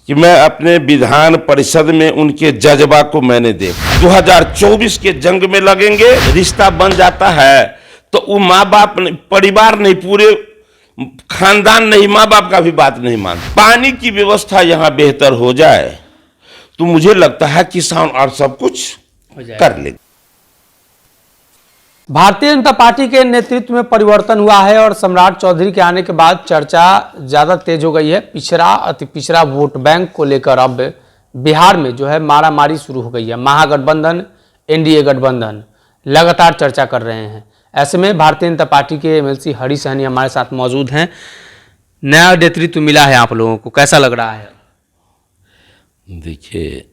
कि मैं अपने विधान परिषद में उनके जज्बा को मैंने देखा। 2024 के जंग में लगेंगे, रिश्ता बन जाता है तो वो माँ बाप परिवार नहीं, पूरे खानदान नहीं, माँ बाप का भी बात नहीं मानते। पानी की व्यवस्था यहाँ बेहतर हो जाए तो मुझे लगता है किसान और सब कुछ कर लेंगे। भारतीय जनता पार्टी के नेतृत्व में परिवर्तन हुआ है और सम्राट चौधरी के आने के बाद चर्चा ज़्यादा तेज हो गई है। पिछड़ा अति पिछड़ा वोट बैंक को लेकर अब बिहार में जो है मारामारी शुरू हो गई है। महागठबंधन, एनडीए गठबंधन लगातार चर्चा कर रहे हैं। ऐसे में भारतीय जनता पार्टी के एमएलसी हरीश सहनी हमारे साथ मौजूद हैं। नया नेतृत्व मिला है आप लोगों को, कैसा लग रहा है? देखिए,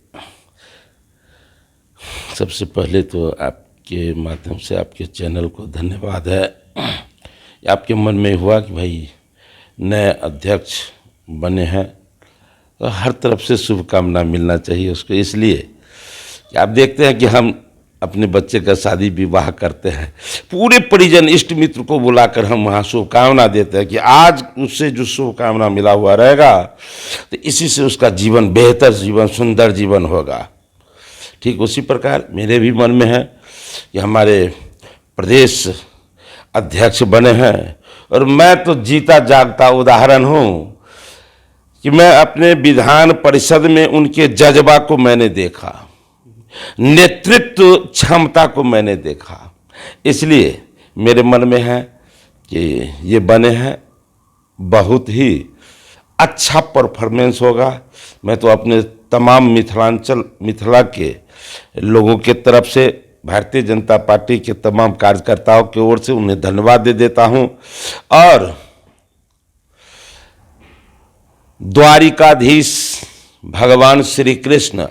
सबसे पहले तो आपके माध्यम से आपके चैनल को धन्यवाद है। आपके मन में हुआ कि भाई नए अध्यक्ष बने हैं तो हर तरफ से शुभकामना मिलना चाहिए उसको, इसलिए कि आप देखते हैं कि हम अपने बच्चे का शादी विवाह करते हैं, पूरे परिजन इष्ट मित्र को बुलाकर हम वहाँ शुभकामना देते हैं कि आज उससे जो शुभकामना मिला हुआ रहेगा तो इसी से उसका जीवन बेहतर जीवन, सुंदर जीवन होगा। ठीक उसी प्रकार मेरे भी मन में है कि हमारे प्रदेश अध्यक्ष बने हैं और मैं तो जीता जागता उदाहरण हूँ कि मैं अपने विधान परिषद में उनके जज्बा को मैंने देखा, नेतृत्व क्षमता को मैंने देखा, इसलिए मेरे मन में है कि ये बने हैं, बहुत ही अच्छा परफॉर्मेंस होगा। मैं तो अपने तमाम मिथिला के लोगों के तरफ से भारतीय जनता पार्टी के तमाम कार्यकर्ताओं की ओर से उन्हें धन्यवाद दे देता हूं और द्वारिकाधीश भगवान श्री कृष्ण,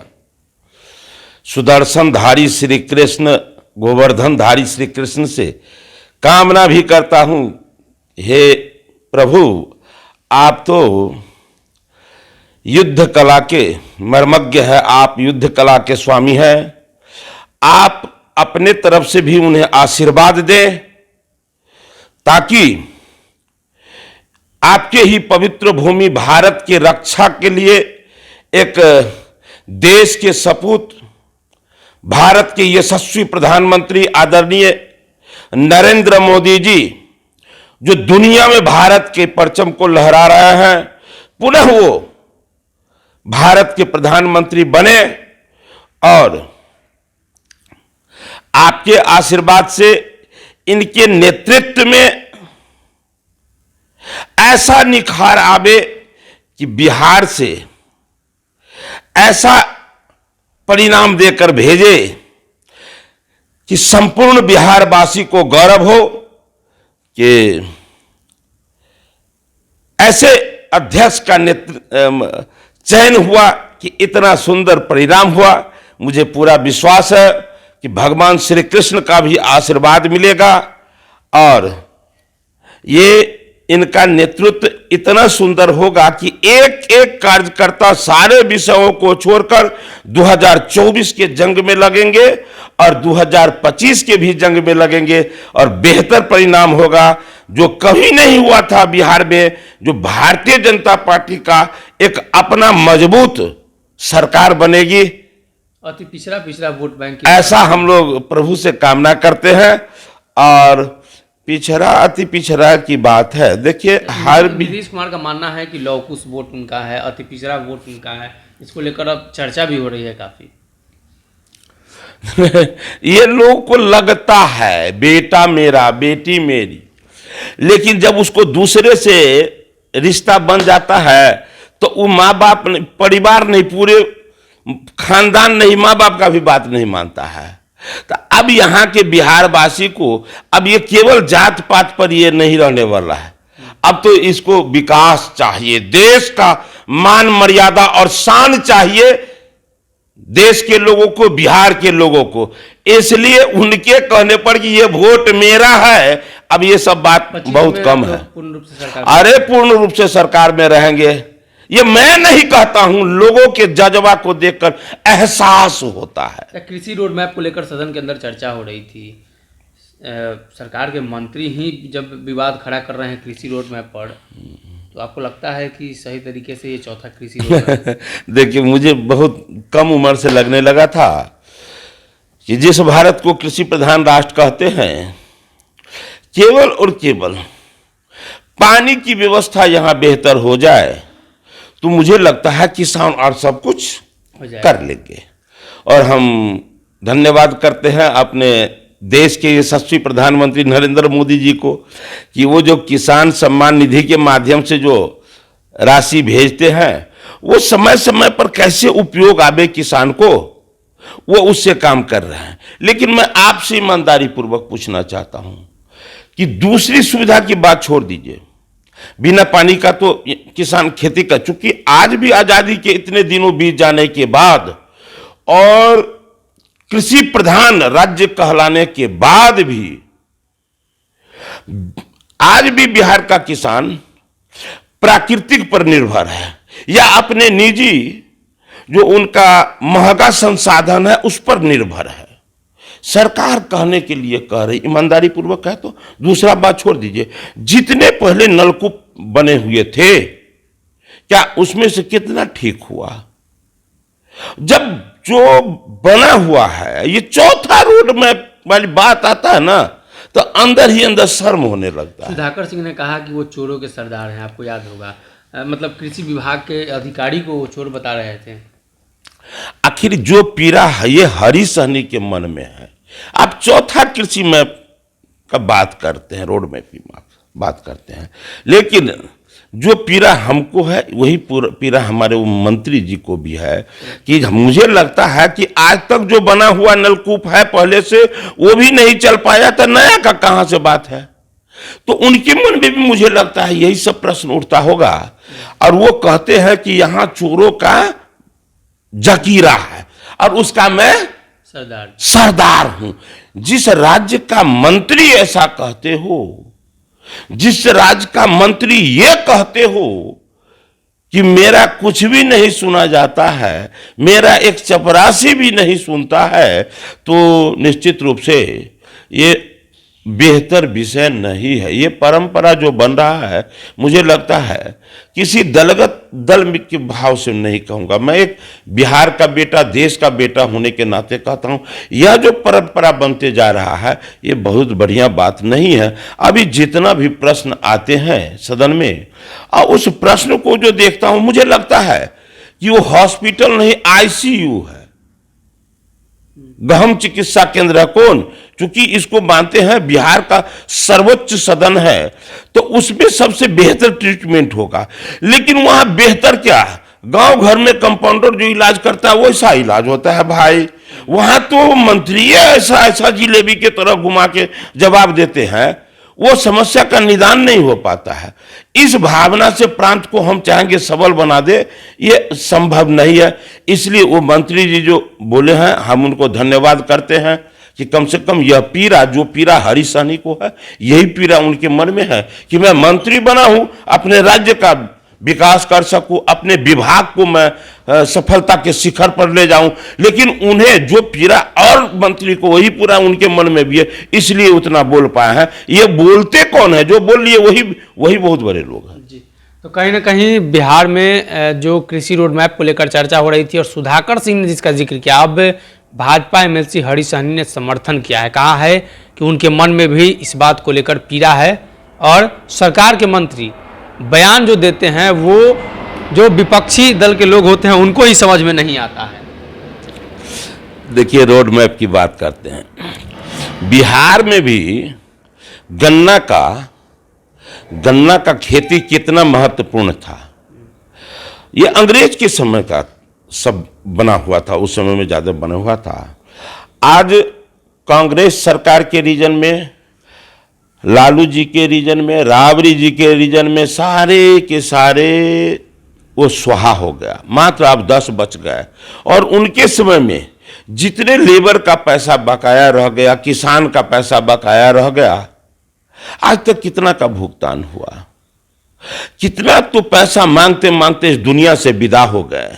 सुदर्शनधारी श्री कृष्ण, गोवर्धनधारी श्री कृष्ण से कामना भी करता हूं, हे प्रभु आप तो युद्ध कला के मर्मज्ञ है, आप युद्ध कला के स्वामी हैं, आप अपने तरफ से भी उन्हें आशीर्वाद दें ताकि आपके ही पवित्र भूमि भारत की रक्षा के लिए एक देश के सपूत, भारत के यशस्वी प्रधानमंत्री आदरणीय नरेंद्र मोदी जी जो दुनिया में भारत के परचम को लहरा रहे हैं, पुनः वो भारत के प्रधानमंत्री बने और आपके आशीर्वाद से इनके नेतृत्व में ऐसा निखार आवे कि बिहार से ऐसा परिणाम देकर भेजे कि संपूर्ण बिहारवासी को गौरव हो कि ऐसे अध्यक्ष का चयन हुआ कि इतना सुंदर परिणाम हुआ। मुझे पूरा विश्वास है कि भगवान श्री कृष्ण का भी आशीर्वाद मिलेगा और ये इनका नेतृत्व इतना सुंदर होगा कि एक एक कार्यकर्ता सारे विषयों को छोड़कर 2024 के जंग में लगेंगे और 2025 के भी जंग में लगेंगे और बेहतर परिणाम होगा जो कभी नहीं हुआ था बिहार में, जो भारतीय जनता पार्टी का एक अपना मजबूत सरकार बनेगी। अति पिछड़ा वोट बैंक ऐसा हम लोग प्रभु से कामना करते हैं और पिछड़ा अति पिछड़ा की बात है। देखिए, हर नीतीश कुमार का मानना है कि लौकुश वोट उनका है, अति पिछड़ा वोट उनका है, इसको लेकर अब चर्चा भी हो रही है काफी। ये लोगों को लगता है बेटा मेरा बेटी मेरी, लेकिन जब उसको दूसरे से रिश्ता बन जाता है तो वो माँ बाप परिवार नहीं, पूरे खानदान नहीं, माँ बाप का भी बात नहीं मानता है। तो अब यहाँ के बिहार वासी को अब ये केवल जात पात पर ये नहीं रहने वाला है, अब तो इसको विकास चाहिए, देश का मान मर्यादा और शान चाहिए देश के लोगों को, बिहार के लोगों को। इसलिए उनके कहने पर कि ये वोट मेरा है, अब ये सब बात बहुत कम है। अरे पूर्ण रूप से सरकार में रहेंगे, ये मैं नहीं कहता हूं, लोगों के जज्बा को देखकर एहसास होता है। कृषि रोड मैप को लेकर सदन के अंदर चर्चा हो रही थी, सरकार के मंत्री ही जब विवाद खड़ा कर रहे हैं कृषि रोड मैप पर, तो आपको लगता है कि सही तरीके से ये चौथा कृषि रोड मैप देखिए, मुझे बहुत कम उम्र से लगने लगा था कि जिस भारत को कृषि प्रधान राष्ट्र कहते हैं, केवल और केवल पानी की व्यवस्था यहाँ बेहतर हो जाए तो मुझे लगता है किसान और सब कुछ हो जाए। कर लेंगे। और हम धन्यवाद करते हैं अपने देश के यशस्वी प्रधानमंत्री नरेंद्र मोदी जी को कि वो जो किसान सम्मान निधि के माध्यम से जो राशि भेजते हैं वो समय समय पर कैसे उपयोग आवे किसान को, वो उससे काम कर रहे हैं। लेकिन मैं आपसे ईमानदारी पूर्वक पूछना चाहता हूं कि दूसरी सुविधा की बात छोड़ दीजिए, बिना पानी का तो किसान खेती कर, चूंकि आज भी आजादी के इतने दिनों बीत जाने के बाद और कृषि प्रधान राज्य कहलाने के बाद भी आज भी बिहार का किसान प्राकृतिक पर निर्भर है या अपने निजी जो उनका महंगा संसाधन है उस पर निर्भर है। सरकार कहने के लिए कह रही, ईमानदारी पूर्वक है तो दूसरा बात छोड़ दीजिए, जितने पहले नलकूप बने हुए थे क्या उसमें से कितना ठीक हुआ? जब जो बना हुआ है, ये चौथा रोड मैप वाली बात आता है ना, तो अंदर ही अंदर शर्म होने लगता है। सुधाकर सिंह ने कहा कि वो चोरों के सरदार हैं, आपको याद होगा। मतलब कृषि विभाग के अधिकारी को वो चोर बता रहे थे। आखिर जो पीड़ा है ये हरी सहनी के मन में है। आप चौथा कृषि मैप का बात करते हैं, रोड मैप की बात करते हैं, लेकिन जो पीड़ा हमको है वही पीड़ा हमारे वो मंत्री जी को भी है कि मुझे लगता है कि आज तक जो बना हुआ नलकूप है पहले से वो भी नहीं चल पाया, तो नया का कहां से बात है? तो उनके मन में भी मुझे लगता है यही सब प्रश्न उठता होगा। और वो कहते हैं कि यहां चोरों का जकीरा है और उसका मैं सरदार हूं। जिस राज्य का मंत्री ऐसा कहते हो, जिस राज्य का मंत्री ये कहते हो कि मेरा कुछ भी नहीं सुना जाता है, मेरा एक चपरासी भी नहीं सुनता है, तो निश्चित रूप से ये बेहतर विषय नहीं है। ये परंपरा जो बन रहा है, मुझे लगता है किसी दलगत दल के भाव से नहीं कहूंगा, मैं एक बिहार का बेटा, देश का बेटा होने के नाते कहता हूं, यह जो परंपरा बनते जा रहा है ये बहुत बढ़िया बात नहीं है। अभी जितना भी प्रश्न आते हैं सदन में, और उस प्रश्न को जो देखता हूं मुझे लगता है कि वो हॉस्पिटल नहीं आईसीयू है, गहन चिकित्सा केंद्र है। कौन? क्योंकि इसको मानते हैं बिहार का सर्वोच्च सदन है, तो उसमें सबसे बेहतर ट्रीटमेंट होगा। लेकिन वहां बेहतर क्या, गांव घर में कंपाउंडर जो इलाज करता है वैसा इलाज होता है भाई। वहां तो मंत्री ऐसा ऐसा जिलेबी के तरह घुमा के जवाब देते हैं, वो समस्या का निदान नहीं हो पाता है। इस भावना से प्रांत को हम चाहेंगे सबल बना दे, ये संभव नहीं है। इसलिए वो मंत्री जी जो बोले हैं, हम उनको धन्यवाद करते हैं कि कम से कम यह पीड़ा, जो पीड़ा हरी सहनी को है, यही पीड़ा उनके मन में है कि मैं मंत्री बना हूं, अपने राज्य का विकास कर सकूं, अपने विभाग को मैं सफलता के शिखर पर ले जाऊं। लेकिन उन्हें जो पीड़ा, और मंत्री को वही पूरा उनके मन में भी है, इसलिए उतना बोल पाए हैं। ये बोलते कौन है? जो बोल लिए वही बहुत बड़े लोग हैं जी। तो कहीं ना कहीं बिहार में जो कृषि रोड मैप को लेकर चर्चा हो रही थी और सुधाकर सिंह ने जिसका जिक्र किया, अब भाजपा एमएलसी हरी सहनी ने समर्थन किया है। कहा है कि उनके मन में भी इस बात को लेकर पीड़ा है और सरकार के मंत्री बयान जो देते हैं वो जो विपक्षी दल के लोग होते हैं उनको ही समझ में नहीं आता है। देखिए, रोड मैप की बात करते हैं, बिहार में भी गन्ना का खेती कितना महत्वपूर्ण था। ये अंग्रेज के समय का सब बना हुआ था, उस समय में ज्यादा बना हुआ था। आज कांग्रेस सरकार के रीजन में, लालू जी के रीजन में, राबड़ी जी के रीजन में सारे के सारे वो स्वाहा हो गया, मात्र अब 10 बच गए। और उनके समय में जितने लेबर का पैसा बकाया रह गया, किसान का पैसा बकाया रह गया, आज तक कितना का भुगतान हुआ? कितना तो पैसा मांगते मांगते इस दुनिया से विदा हो गए।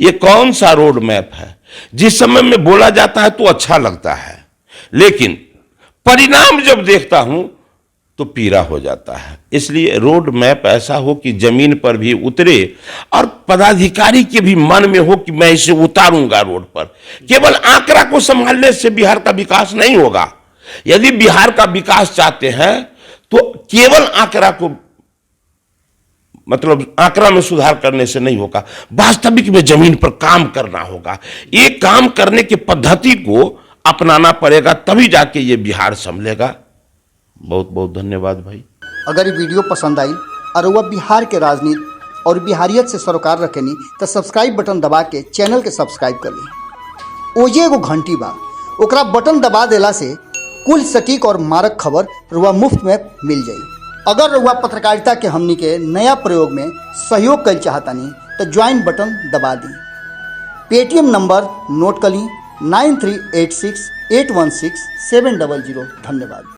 ये कौन सा रोड मैप है? जिस समय में बोला जाता है तो अच्छा लगता है, लेकिन परिणाम जब देखता हूं तो पीरा हो जाता है। इसलिए रोड मैप ऐसा हो कि जमीन पर भी उतरे और पदाधिकारी के भी मन में हो कि मैं इसे उतारूंगा रोड पर। केवल आंकड़ा को संभालने से बिहार का विकास नहीं होगा। यदि बिहार का विकास चाहते हैं तो केवल आंकड़ा को मतलब आंकड़ा में सुधार करने से नहीं होगा, वास्तविक में जमीन पर काम करना होगा। ये काम करने की पद्धति को अपनाना पड़ेगा, तभी जाके ये बिहार संभलेगा। बहुत बहुत धन्यवाद भाई। अगर ये वीडियो पसंद आई और वह बिहार के राजनीति और बिहारियत से सरोकार रखेनी तो सब्सक्राइब बटन दबा के चैनल के सब्सक्राइब कर ली। ओजे एगो घंटी बा, ओकरा बटन दबा देला से कुल सटीक और मारक खबर रुआ मुफ्त में मिल जाई। अगर रुआ पत्रकारिता के हमनी के नया प्रयोग में सहयोग कर चाहतानी तो ज्वाइन बटन दबा दी। पेटीएम नंबर नोट कर ली 9386816700। धन्यवाद।